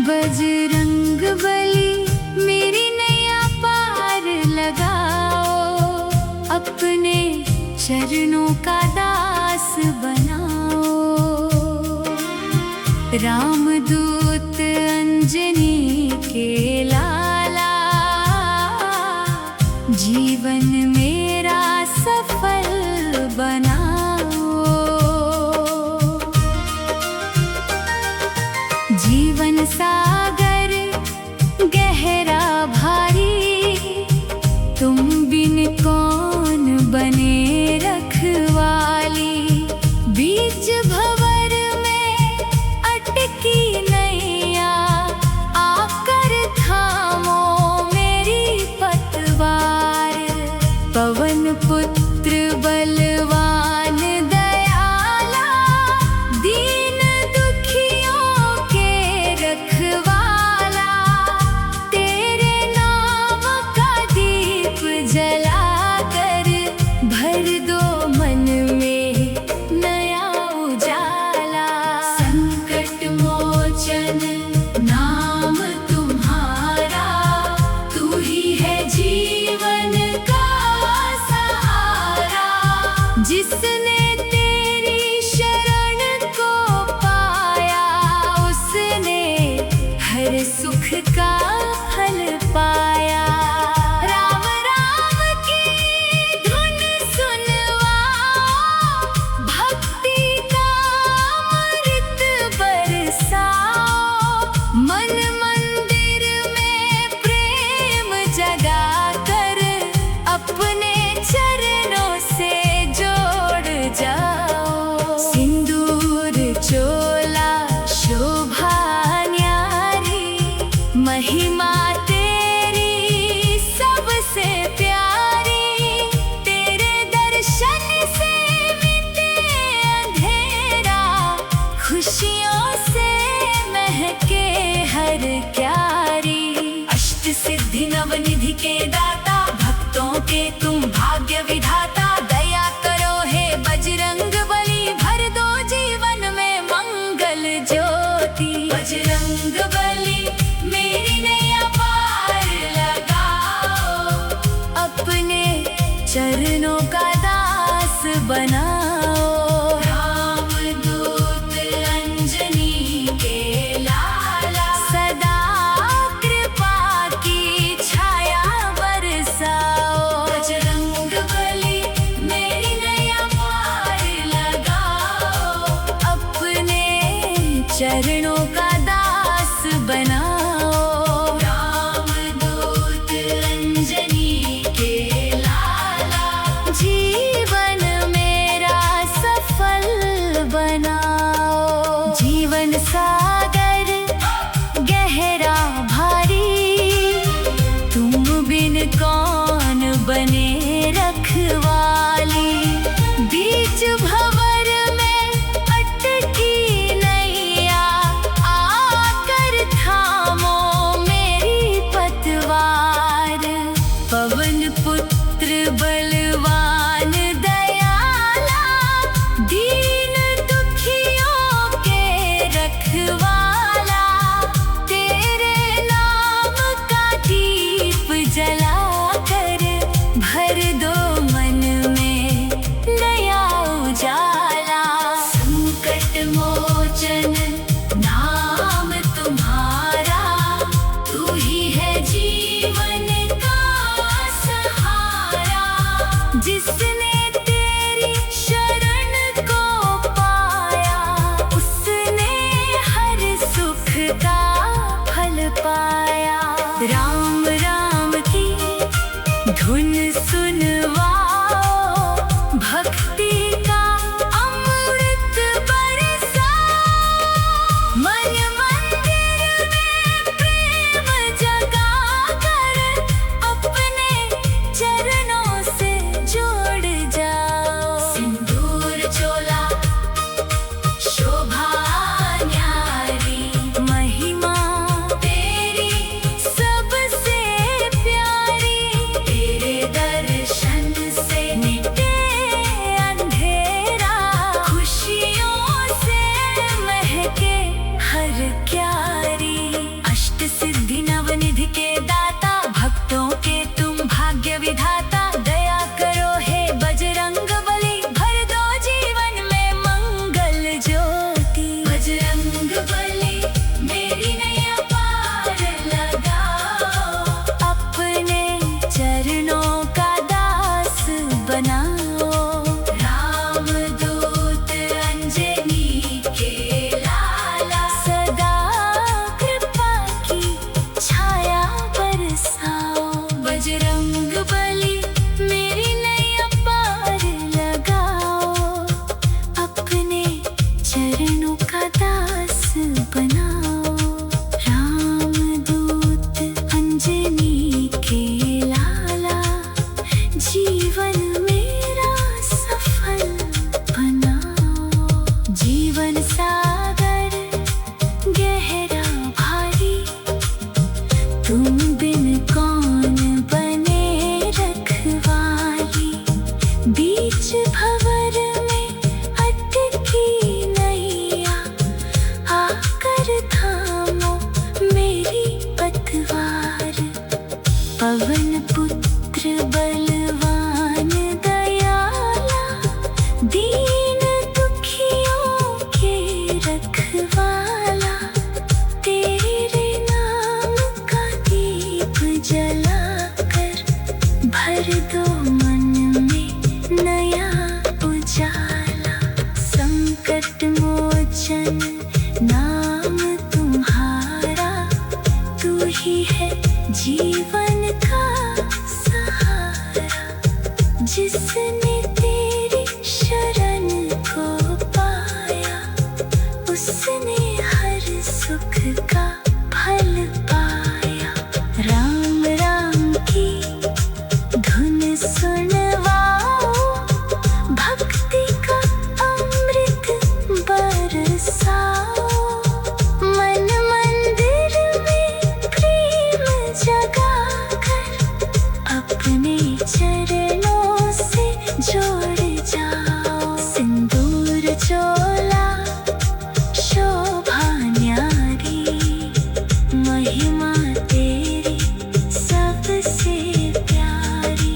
बजरंग बली मेरी नैया पार लगाओ, अपने चरणों का दास बनाओ। रामदूत अंजनी के लाला, जीवन मेरा सफल बनाओ। जीवन सागर गहरा भारी, तुम बिन कौन बने रखवाली। बीच भंवर में अटकी नैया, आकर थामो मेरी पतवार। पवन पुत्र बलवान दयाला, दीन दुखियों के रखवाला। तेरे नाम का दीप जलाकर, भर दो मन में नया उजाला। संकट मोचन नाम तुम्हारा, तू ही है जीवन का सहारा। जिसने तेरी शरण को पाया, उसने हर सुख का फल पाया। राम राम की धुन सुनवाओ, भक्ति का अमृत बरसाओ। मन मंदिर में प्रेम जगाकर, अपने चरणों से जोड़ जाओ। सिंदूर चोला शोभा न्यारी, महिमा तेरी सबसे प्यारी। तेरे दर्शन से मिटे अंधेरा, खुशियों से महके हर क्यारी। अष्ट सिद्धि नवनिधि के दाता, भक्तों के तुम भाग्य विधाता। दया करो हे बजरंग बली, भर दो जीवन में मंगल ज्योति। बजरंग बली मेरी नैया पार लगाओ, अपने चरणों का दास बनाओ। रामदूत अंजनी के लाला, सदा कृपा की छाया बरसाओ। बजरंग बली मेरी नैया पार लगाओ, अपने चरणों का दास बनाओ। रामदूत अंजनी के लाला, जीवन मेरा सफल बनाओ। जीवन सागर गहरा भारी, तुम बिन कौन बने रखवाली। बीच भंवर में अटकी नैया, आकर थामो मेरी पतवार। पवन पुत्र बलवान दयाला, दीन दुखियों के रखवाला। तेरे नाम का दीप जलाकर, भर दो मन में नया उजाला। संकट मोचन नाम तुम्हारा, तू ही है जीवन का सहारा। जिसने तेरी शरण को पाया, उसने हर सुख का फल पाया। राम राम की धुन सुनवाओ, भक्ति का अमृत बरसाओ। मन मंदिर में प्रेम जगाकर, अपने चरणों से जोड़ जिसने तेरी शरण को पाया उसने हर सुख का फल पाया। राम राम की धुन सुनवाओ, भक्ति का अमृत बरसाओ। मन मंदिर में प्रेम जगाकर अपने चरणों से जोड़ जाओ। सिंदूर चोला शोभा न्यारी, महिमा तेरी सबसे प्यारी।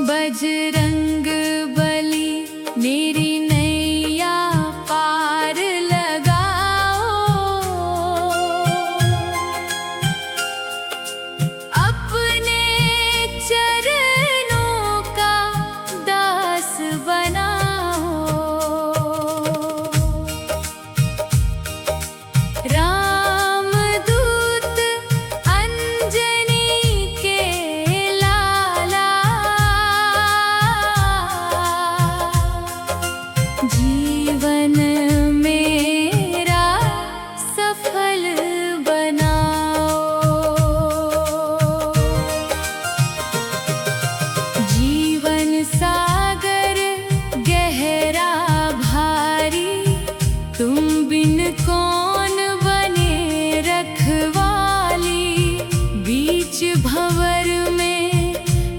बजरंग बली मेरी नैया पार लगाओ, अपने चरणों का दास बनाओ। रामदूत अंजनी के लाला, जीवन मेरा सफल बनाओ। जीवन सागर गहरा भारी, तुम बिन कौन बने रखवाली। बीच भंवर में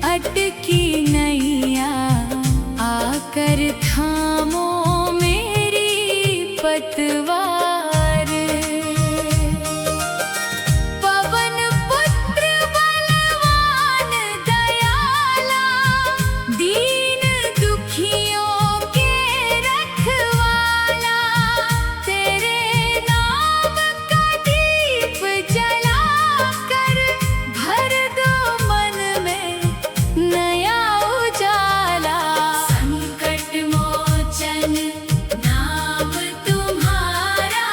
अटकी नैया, आकर थामो मेरी पतवार। पवन पुत्र बलवान दयाला, दीन दुखियों के रखवाला। तेरे नाम का दीप जलाकर भर दो मन में नया उजाला। संकट मोचन नाम तुम्हारा,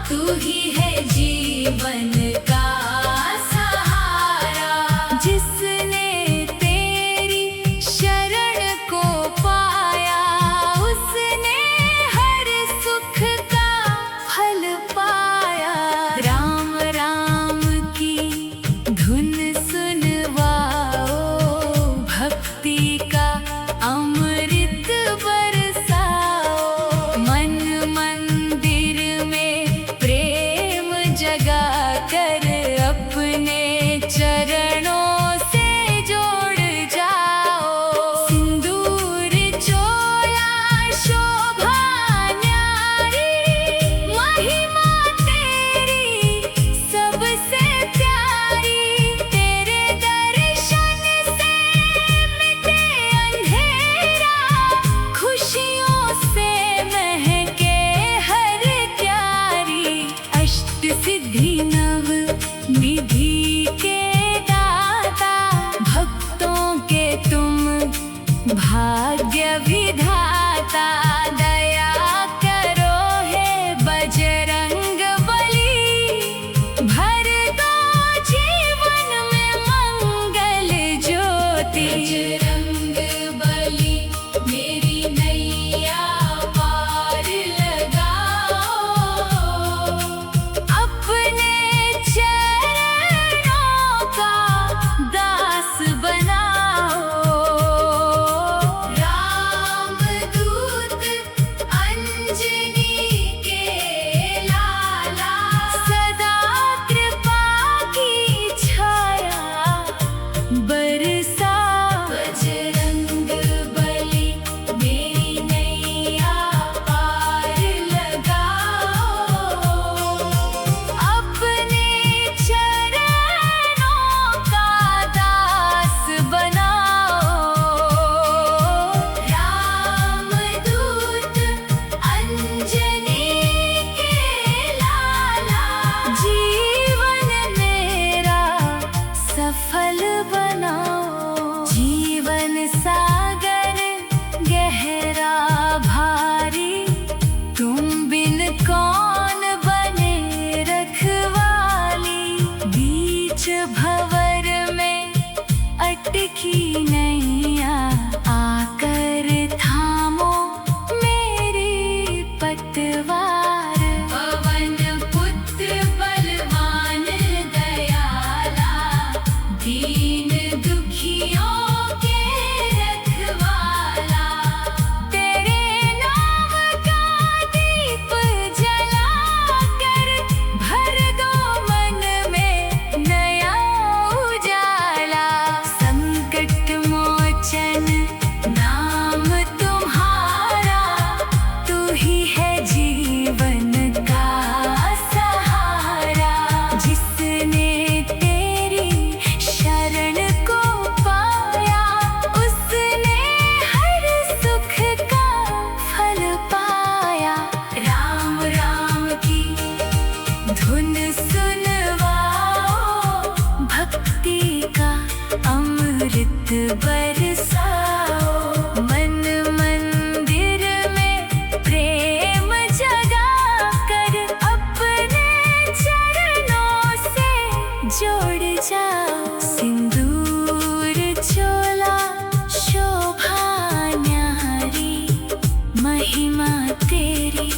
तू ही है जीवन का सहारा। जिसने तेरी शरण को पाया उसने हर सुख का फल पाया। राम राम की धुन सुनवाओ, भक्ति का अमृत बरसाओ। मन मंदिर में प्रेम जगाकर अपने चरणों से जोड़ जाओ। सिंदूर चोला शोभा न्यारी, महिमा तेरी सबसे प्यारी। तेरे दर्शन से मिटे अंधेरा, खुशियों से महके हर क्यारी। अष्ट सिद्धि नव निधि के दाता, भक्तों के तुम भाग्य विधाता। दया करो हे बजरंग बली, भर दो जीवन में मंगल ज्योति। बजरंग बली मेरी नैया पार लगाओ, अपने चरणों का दास बनाओ। रामदूत अंजनी के लाला, सदा कृपा की छाया बरसा। की नैया आकर थामो मेरी पतवार। पवन पुत्र बलवान दयाला, दीन दुखियों के रखवाला। तेरे नाम का दीप जलाकर भर दो मन में नया उजाला। संकट मोचन नाम तुम्हारा, तू ही है जीवन का सहारा। जिसने तेरी शरण को पाया, उसने हर सुख का फल पाया। राम राम की धुन सुनवाओ, भक्ति का अमृत बरसाओ। मन मंदिर में प्रेम जगा कर, अपने चरणों से जोड़ जाओ। सिंदूर चोला शोभा न्यारी, महिमा तेरी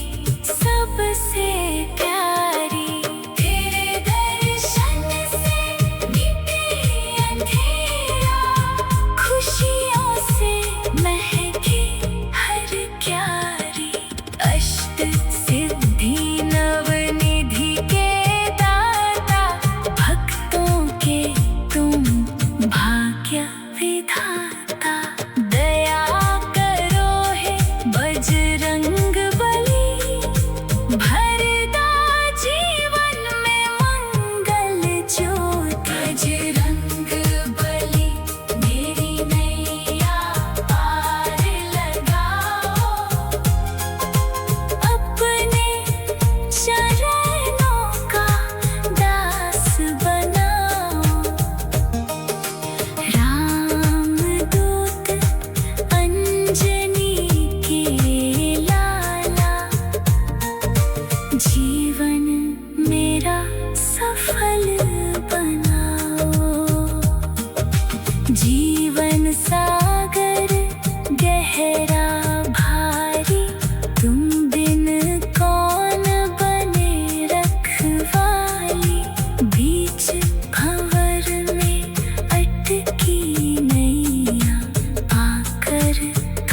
सबसे प्यारी। तेरे दर्शन से मिटे अंधेरा, खुशियों से महके हर क्यारी। अष्ट सिद्धि नवनिधि के दाता, भक्तों के तुम भाग्य विधाता। दया करो हे बजरंग बली, भरदा जीवन में मंगल ज्योति। बजरंग बली मेरी नैया पार लगाओ, अपने चरणों का दास बनाओ। रामदूत अंजनी के लाला, जीवन मेरा सफल बनाओ। जीवन सागर गहरा भारी, तुम बिन कौन बने रखवाली। बीच भंवर में अटकी नैया, आकर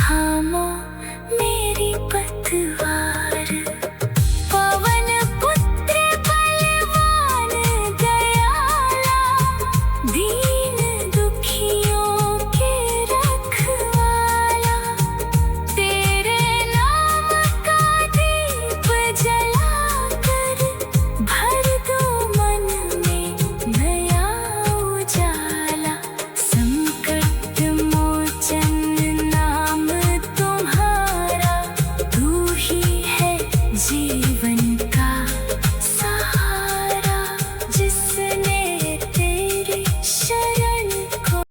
थामो मेरी पतवार। पवन पुत्र बलवान दयाला, दीन दुखियों के रखवाला। तेरे नाम का दीप जलाकर, भर दो मन में नया उजाला। संकट मोचन नाम तुम्हारा, तू ही है जीवन का सहारा। जिसने तेरी शरण को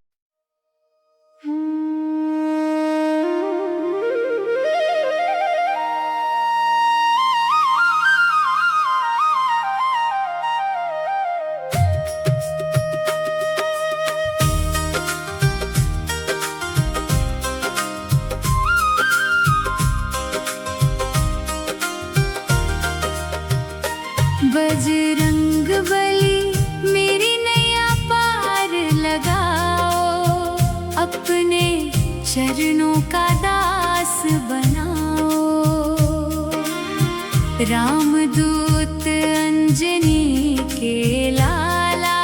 बजरंग बली मेरी नैया पार लगाओ, अपने चरणों का दास बनाओ। रामदूत अंजनी के लाला,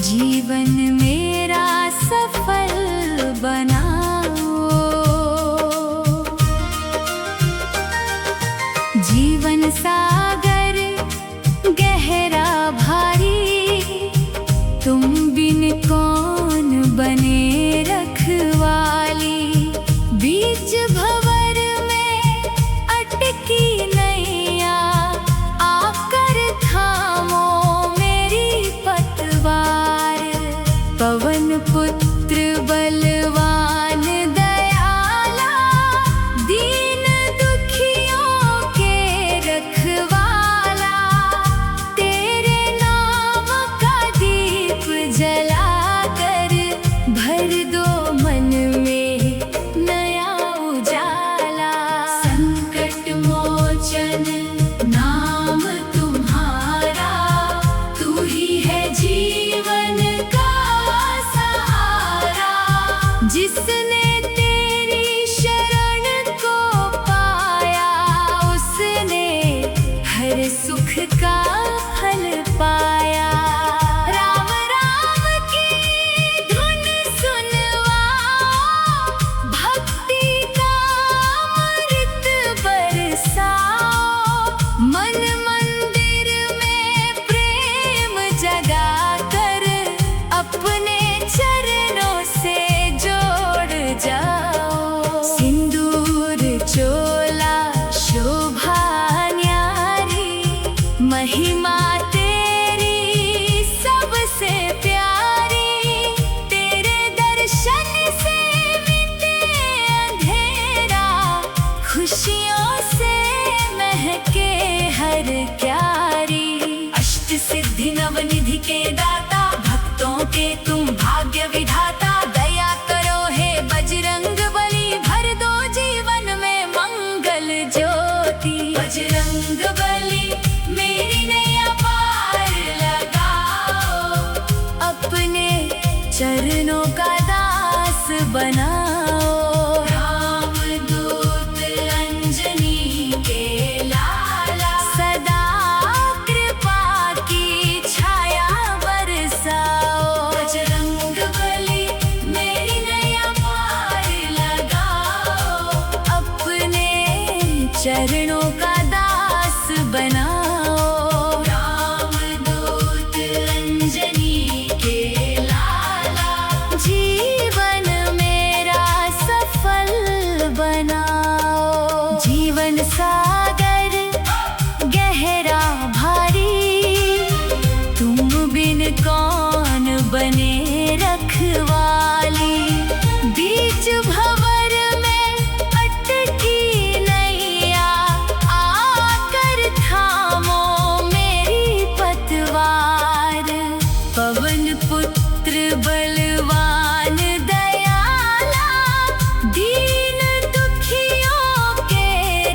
जीवन मेरा सफल बनाओ। जीवन सागर गहरा भारी, तुम बिन कौन बने रखवाली। बीच भंवर में अटकी नैया, आकर थामो मेरी पतवार। पवन पुत्र बलवान दयाला, दीन दुखियों के रखवाला। तेरे नाम का दीप जलाकर, जिसने तेरी शरण को पाया उसने हर सुख का फल पाया। राम राम की धुन सुनवाओ, भक्ति का अमृत बरसाओ। मन मंदिर में प्रेम जगा कर अपने चरणों से जोड़ जाओ। सिंदूर चोला शोभा न्यारी, महिमा तेरी सबसे प्यारी। तेरे दर्शन से मिटे अंधेरा, खुशियों से महके हर क्यारी। अष्ट सिद्धि नवनिधि के दाता, भक्तों के तुम भाग्य विधाता। दया करो हे बजरंग बली, भर दो जीवन में मंगल ज्योति। बजरंग बली मेरी नैया पार लगाओ, अपने चरणों का दास बनाओ। राम दूत अंजनी के लाला, सदा कृपा की छाया बरसाओ। बजरंग बली मेरी नैया पार लगाओ, अपने चरणों का दास बनाओ। राम दूत अंजनी के लाला, जीवन मेरा सफल बनाओ। जीवन सागर गहरा भारी, तुम बिन कौन बने रखवाली। बीच भंवर में अटकी नैया, आकर थामो मेरी पतवार। पवन पुत्र बलवान दयाला, दीन दुखियों के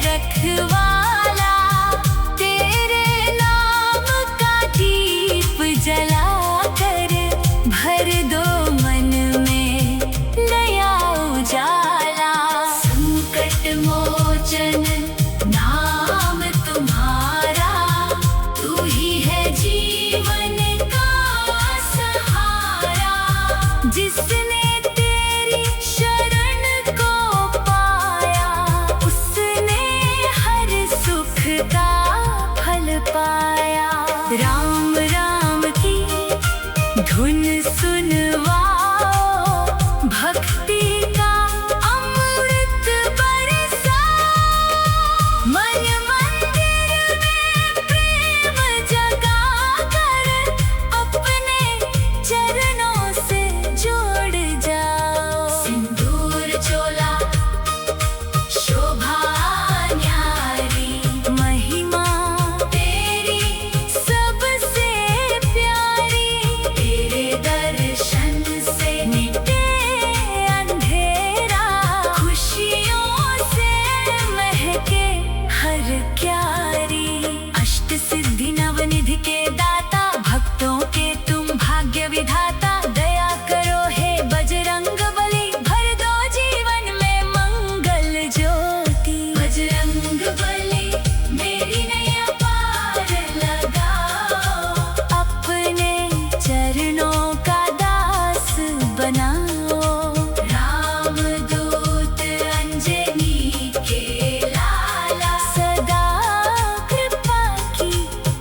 रखवाला। तेरे नाम का दीप जलाकर भर दो मन में नया उजाला। संकट मोचन नाम तुम्हारा, तू ही है जीवन का सहारा। जिसने तेरी शरण को पाया उसने हर सुख का फल पाया। राम राम की धुन सुनवाओ, भक्ति का अमृत बरसाओ। मन मंदिर में प्रेम जगा कर अपने चरणों से जोड़ जाओ। सिंदूर चोला शोभा न्यारी, महिमा तेरी सबसे प्यारी। तेरे दर्शन से मिटे अंधेरा, खुशियों से महके हर क्यारी। अष्ट सिद्धि नवनिधि के दाता, भक्तों के तुम भाग्य विधाता। दया करो हे बजरंग बली, भर दो जीवन में मंगल ज्योति। बजरंग बली मेरी नैया पार लगाओ, अपने चरणों का दास बनाओ। राम दूत अंजनी के लाला, सदा कृपा की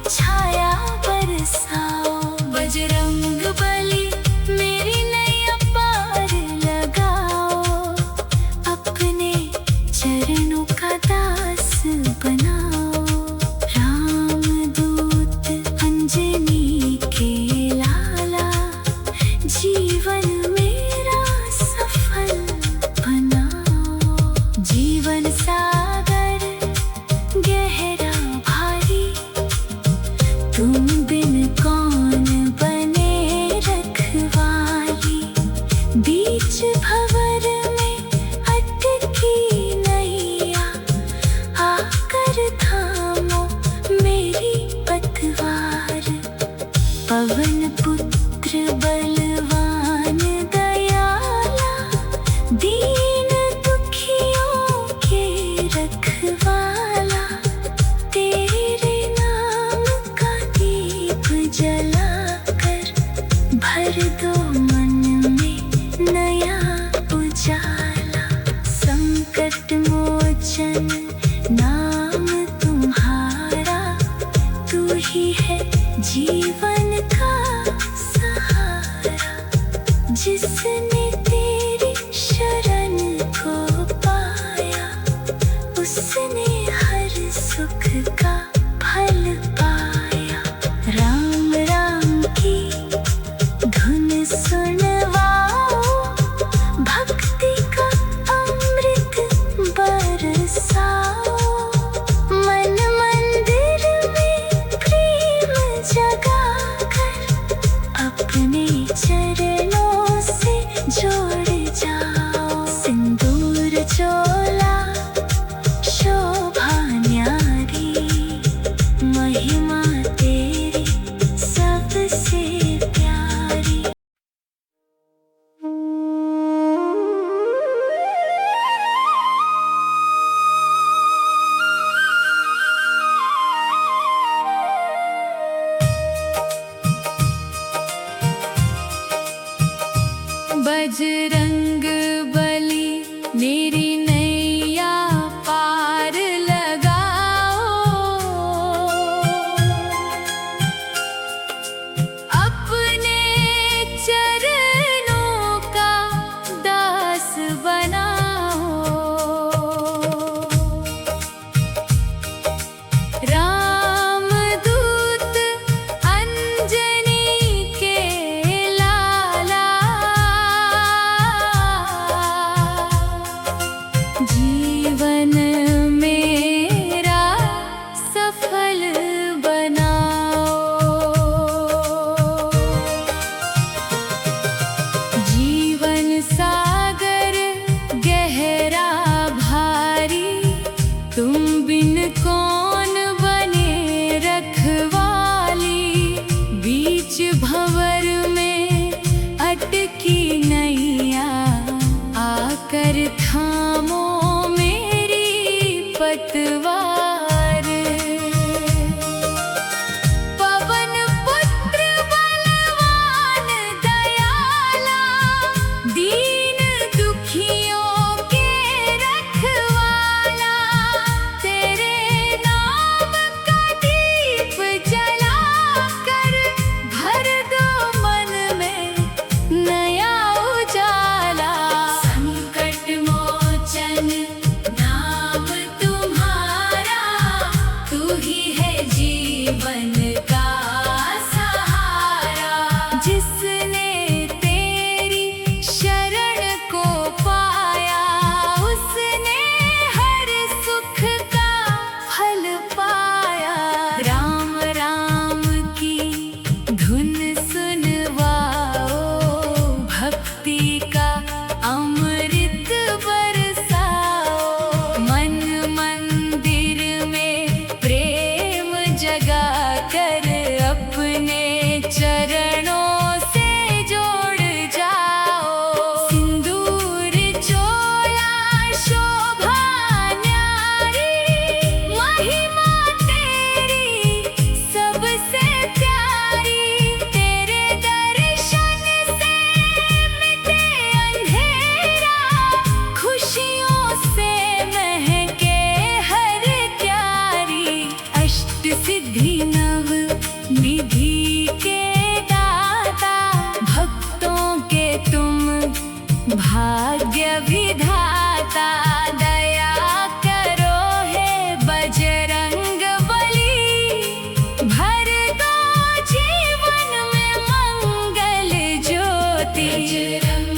छाया बरसाओ। बजरंग बली मेरी नैया पार लगाओ, अपने चरणों का दास बनाओ। राम दूत अंजनी के लाला, जीवन में जिसने तेरी शरण को पाया उसने हर सुख का फल पाया। राम राम की धुन सुनवाओ, भक्ति का अमृत बरसाओ। मन मंदिर में प्रेम जगाकर अपने चरणों से जोड़ जाओ। सिंदूर चोला शोभा न्यारी, महिमा तेरी सबसे प्यारी। बजरंग बली मेरी नैया पार लगाओ, अपने चरणों का दास बनाओ। रामदूत अंजनी के लाला, जीवन मेरा सफल बनाओ। जीवन सागर गहरा भारी, तुम बिन कौन बने रखवाली। बीच भंवर में अटकी नैया, आकर थामो मेरी पतवार। पवन पुत्र बलवान दयाला, दीन दुखियों के रखवाला। तेरे नाम का दीप जलाकर भर दो मन में नया उजाला। संकट मोचन नाम तुम्हारा, तू ही है जीवन का सहारा। जिसने तेरी शरण को पाया उसने हर सुख का फल पाया। राम राम की धुन सुनवाओ, भक्ति का अमृत बरसाओ। मन मंदिर में प्रेम जगाकर अपने चरणों से जोड़ जाओ। सिंदूर चोला शोभा न्यारी, महिमा तेरी सबसे प्यारी। तेरे दर्शन से मिटे अंधेरा, खुशियों से महके हर क्यारी। अष्ट सिद्धि नव निधि के दाता, भक्तों के तुम भाग्य विधाता। दया करो हे बजरंग बली, भर दो जीवन में मंगल ज्योति। बजरंग